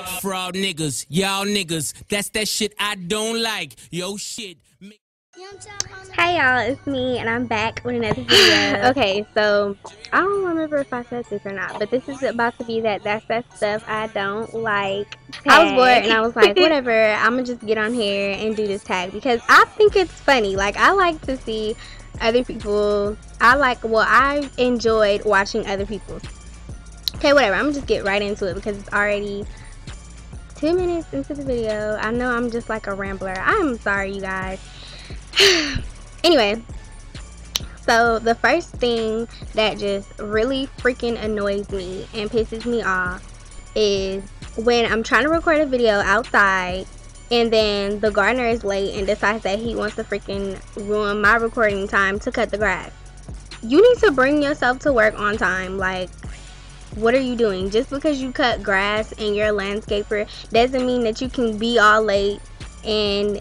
Fraud niggas, y'all niggas, that's that shit I don't like. Yo shit. Hi y'all, it's me and I'm back with another video. Okay, so I don't remember if I said this or not, but this is about to be that's that stuff I don't like tag. I was bored and I was like, whatever, I'm gonna just get on here and do this tag because I think it's funny. Like, I like to see other people. I enjoyed watching other people's. Okay, whatever, I'm gonna just get right into it because it's already 2 minutes into the video. I know I'm just like a rambler. I'm sorry, you guys. Anyway, so the first thing that just really freaking annoys me and pisses me off is when I'm trying to record a video outside and then the gardener is late and decides that he wants to freaking ruin my recording time to cut the grass. You need to bring yourself to work on time. Like, what are you doing? Just because you cut grass and you're a landscaper doesn't mean that you can be all late and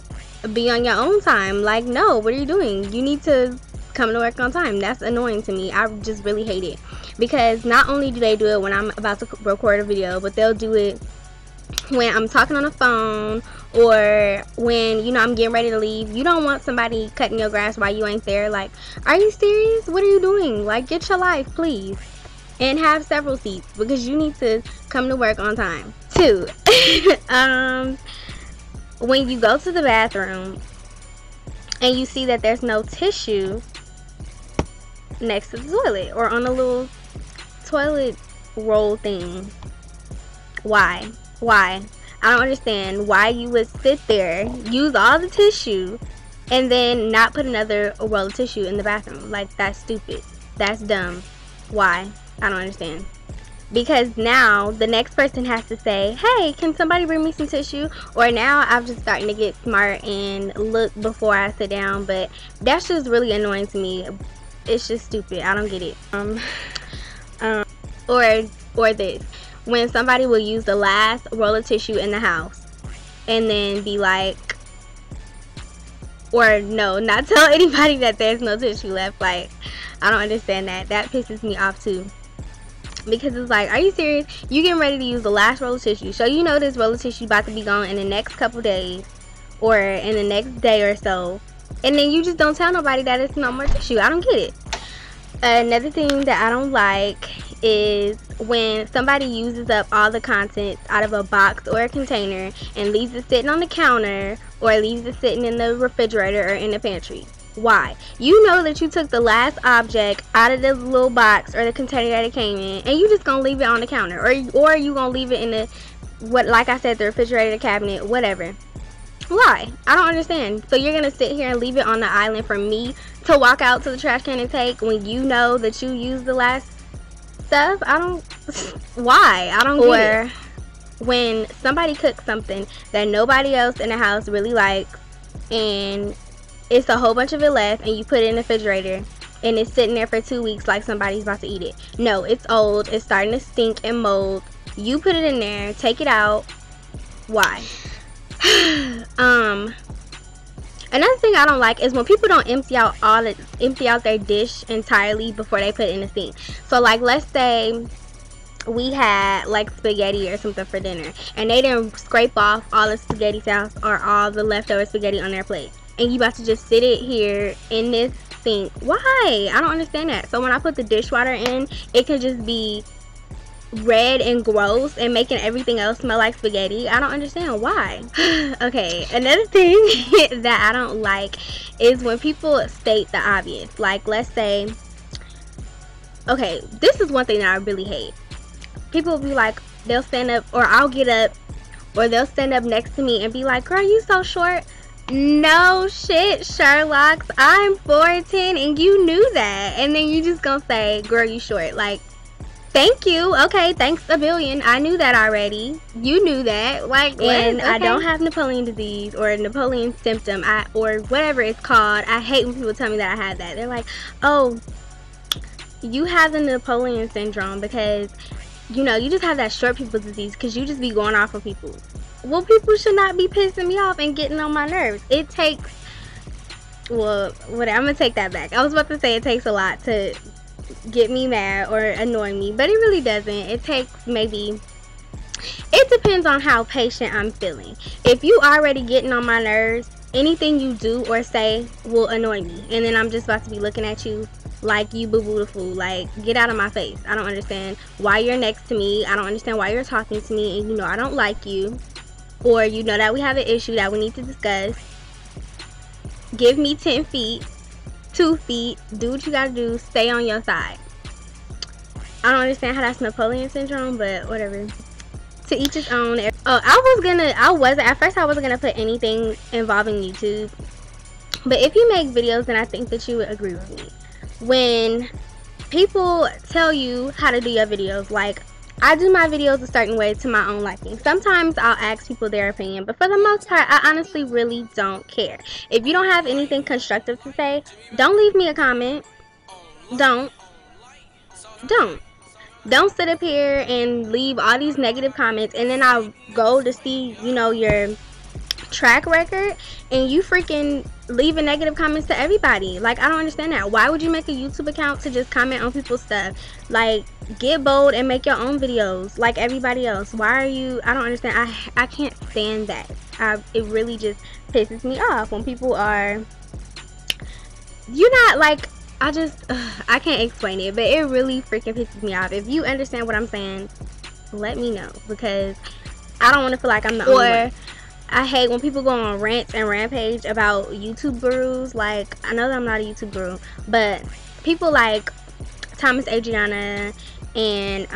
be on your own time. Like, no, what are you doing? You need to come to work on time. That's annoying to me. I just really hate it because not only do they do it when I'm about to record a video, but they'll do it when I'm talking on the phone or when, you know, I'm getting ready to leave. You don't want somebody cutting your grass while you ain't there. Like, are you serious? What are you doing? Like, get your life, please. And have several seats because you need to come to work on time. 2, when you go to the bathroom and you see that there's no tissue next to the toilet or on a little toilet roll thing. Why? I don't understand why you would sit there, use all the tissue, and then not put another roll of tissue in the bathroom. Like, that's stupid. That's dumb. Why? I don't understand. Because now the next person has to say, hey, can somebody bring me some tissue? Or now I'm just starting to get smart and look before I sit down. But that's just really annoying to me. It's just stupid. I don't get it. Or this. When somebody will use the last roll of tissue in the house and then be like, or no, not tell anybody that there's no tissue left. Like, I don't understand that. That pisses me off too. Because it's like, are you serious? You getting ready to use the last roll of tissue. So you know this roll of tissue about to be gone in the next couple days or in the next day or so. And then you just don't tell nobody that it's no more tissue. I don't get it. Another thing that I don't like is when somebody uses up all the contents out of a box or a container and leaves it sitting on the counter or leaves it sitting in the refrigerator or in the pantry. Why? You know that you took the last object out of the little box or the container that it came in and you just gonna leave it on the counter or you gonna leave it in the, like I said, the refrigerator cabinet, whatever. Why? I don't understand. So you're gonna sit here and leave it on the island for me to walk out to the trash can and take when you know that you used the last stuff? I don't why? I don't get it. When somebody cooks something that nobody else in the house really likes and it's a whole bunch of it left and you put it in the refrigerator and it's sitting there for 2 weeks like somebody's about to eat it. No, it's old. It's starting to stink and mold. You put it in there. Take it out. Why? Another thing I don't like is when people don't empty out their dish entirely before they put it in the sink. So, like, let's say we had like spaghetti or something for dinner and they didn't scrape off all the spaghetti sauce or all the leftover spaghetti on their plate. And you about to just sit it here in this sink. Why? I don't understand that. So when I put the dishwater in, it could just be red and gross and making everything else smell like spaghetti. I don't understand why. Okay, another thing that I don't like is when people state the obvious. Like, let's say, okay, this is one thing that I really hate. People will be like, they'll stand up, or I'll get up, or they'll stand up next to me and be like, girl, you so short. No shit, Sherlock. I'm 4'10" and you knew that. And then you just gonna say, girl, you short. Like, thank you. Okay, thanks a billion. I knew that already. You knew that. Like, and okay. I don't have Napoleon disease or Napoleon symptom or whatever it's called. I hate when people tell me that I have that. They're like, oh, you have the Napoleon syndrome because, you know, you just have that short people disease because you just be going off on people. Well, people should not be pissing me off and getting on my nerves. It takes, well, whatever, I'm going to take that back. I was about to say it takes a lot to get me mad or annoy me, but it really doesn't. It takes maybe, it depends on how patient I'm feeling. If you already getting on my nerves, anything you do or say will annoy me, and then I'm just about to be looking at you like you boo-boo the fool. Like, get out of my face. I don't understand why you're next to me. I don't understand why you're talking to me, and you know I don't like you, or you know that we have an issue that we need to discuss. Give me 10 feet, 2 feet, do what you gotta do, stay on your side. I don't understand how that's Napoleon syndrome, but whatever. To each his own. Oh, at first I wasn't gonna put anything involving YouTube, but if you make videos, then I think that you would agree with me. When people tell you how to do your videos, like, I do my videos a certain way to my own liking. Sometimes I'll ask people their opinion, but for the most part, I honestly really don't care. If you don't have anything constructive to say, don't leave me a comment. Don't sit up here and leave all these negative comments, and then I'll go to see, you know, your track record, and you freaking leaving negative comments to everybody. Like, I don't understand that. Why would you make a YouTube account to just comment on people's stuff? Like, get bold and make your own videos like everybody else. Why are you, I don't understand. I can't stand that. It really just pisses me off when people are, you're not like, I can't explain it, but it really freaking pisses me off. If you understand what I'm saying, let me know, because I don't want to feel like I'm the only one. I hate when people go on rants and rampage about YouTube gurus. Like, I know that I'm not a YouTube guru, but people like Thomas Adriana and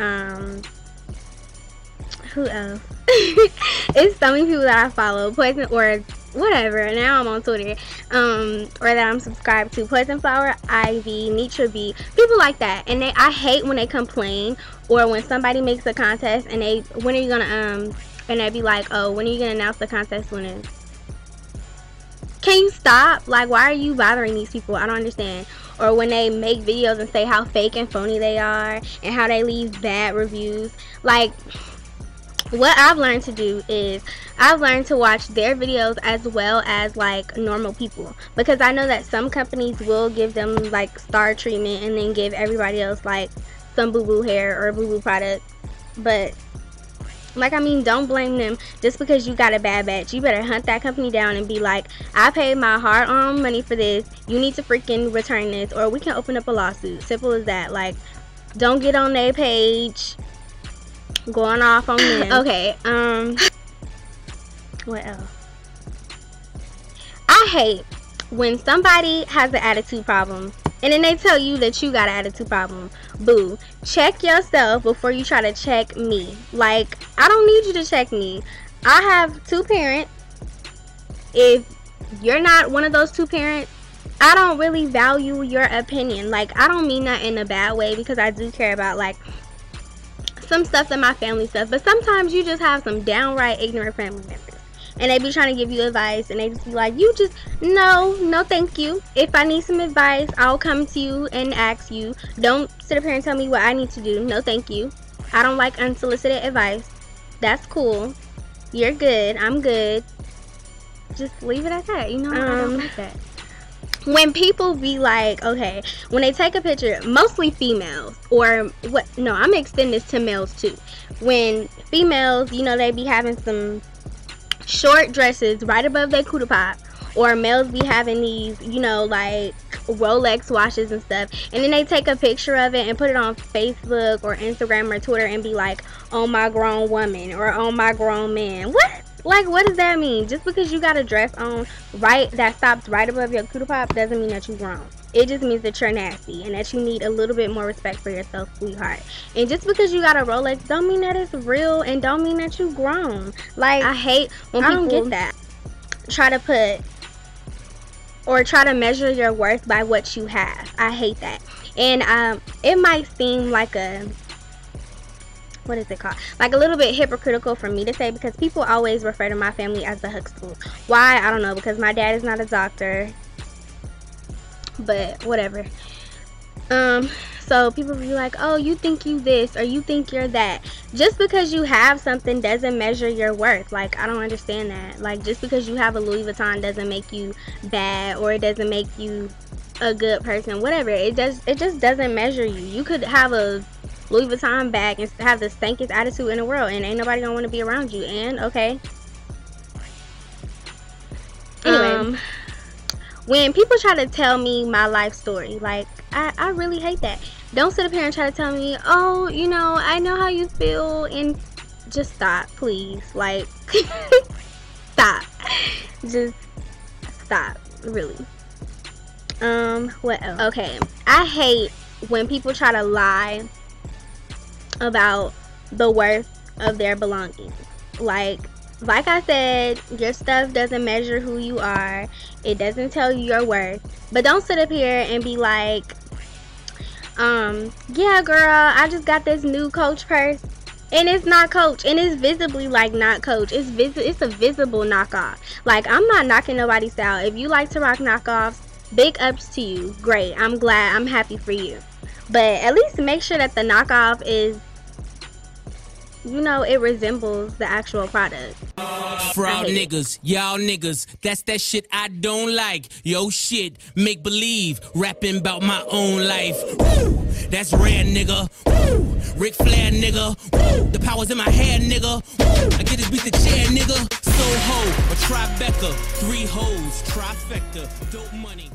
who else? It's so many people that I follow, Poison or whatever. Now I'm on Twitter, or that I'm subscribed to. Poison Flower, Ivy, Nitra B, people like that. And I hate when they complain, or when somebody makes a contest and when are you gonna and they be like, oh, when are you gonna announce the contest winners? Can you stop? Like, why are you bothering these people? I don't understand. Or when they make videos and say how fake and phony they are, and how they leave bad reviews. Like, what I've learned to do is I've learned to watch their videos as well as like normal people, because I know that some companies will give them like star treatment and then give everybody else like some boo-boo hair or boo-boo product. But like, I mean, don't blame them just because you got a bad batch. You better hunt that company down and be like, I paid my hard-earned money for this. You need to freaking return this, or we can open up a lawsuit. Simple as that. Like, don't get on their page going off on them. Okay, what else? I hate when somebody has an attitude problem and then they tell you that you got an attitude problem. Boo. Check yourself before you try to check me. Like, I don't need you to check me. I have 2 parents. If you're not one of those 2 parents, I don't really value your opinion. Like, I don't mean that in a bad way, because I do care about like some stuff that my family stuff, but sometimes you just have some downright ignorant family members, and they be trying to give you advice, and they just be like, you just, no thank you. If I need some advice, I'll come to you and ask you. Don't sit up here and tell me what I need to do. No thank you. I don't like unsolicited advice. That's cool. You're good. I'm good. Just leave it at that, you know. I don't like that. When people be like, okay, when they take a picture, mostly females, or what, no, I'm extending this to males too. When females, you know, they be having some short dresses right above their cooter pop, or males be having these, you know, like Rolex watches and stuff, and then they take a picture of it and put it on Facebook or Instagram or Twitter and be like, oh, my grown woman, or oh, my grown man. What? Like, what does that mean? Just because you got a dress on right that stops right above your cooter pop doesn't mean that you're grown. It just means that you're nasty and that you need a little bit more respect for yourself, sweetheart. And just because you got a Rolex don't mean that it's real, and don't mean that you grown. Like, I hate when people, I don't get that, try to put or try to measure your worth by what you have. I hate that. And it might seem like a, what is it called, like a little bit hypocritical for me to say, because people always refer to my family as the Huxtables. Why? I don't know, because my dad is not a doctor, but whatever. So people be like, oh, you think you this, or you think you're that. Just because you have something doesn't measure your worth. Like, I don't understand that. Like, just because you have a Louis Vuitton doesn't make you bad, or it doesn't make you a good person. Whatever, it just doesn't measure you. You could have a Louis Vuitton bag and have the stankest attitude in the world, and ain't nobody gonna want to be around you. And okay. Anyway, when people try to tell me my life story, like, I really hate that. Don't sit up here and try to tell me, oh, you know, I know how you feel, and just stop, please. Like, stop. Just stop, really. What else? Okay, I hate when people try to lie about the worth of their belongings. Like I said, your stuff doesn't measure who you are. It doesn't tell you your worth. But don't sit up here and be like, yeah, girl, I just got this new Coach purse, and it's not Coach, and it's visibly like not Coach. It's a visible knockoff. Like, I'm not knocking nobody's style. If you like to rock knockoffs, big ups to you. Great. I'm glad. I'm happy for you. But at least make sure that the knockoff is, you know, it resembles the actual product. Fraud niggas, y'all niggas, that's that shit I don't like. Yo shit, make believe, rapping about my own life. Woo! That's rare, nigga. Woo! Ric Flair, nigga. Woo! The power's in my head, nigga. Woo! I get this beat the chair, nigga. Soho, a Tribeca, 3 hoes, trifecta, dope money.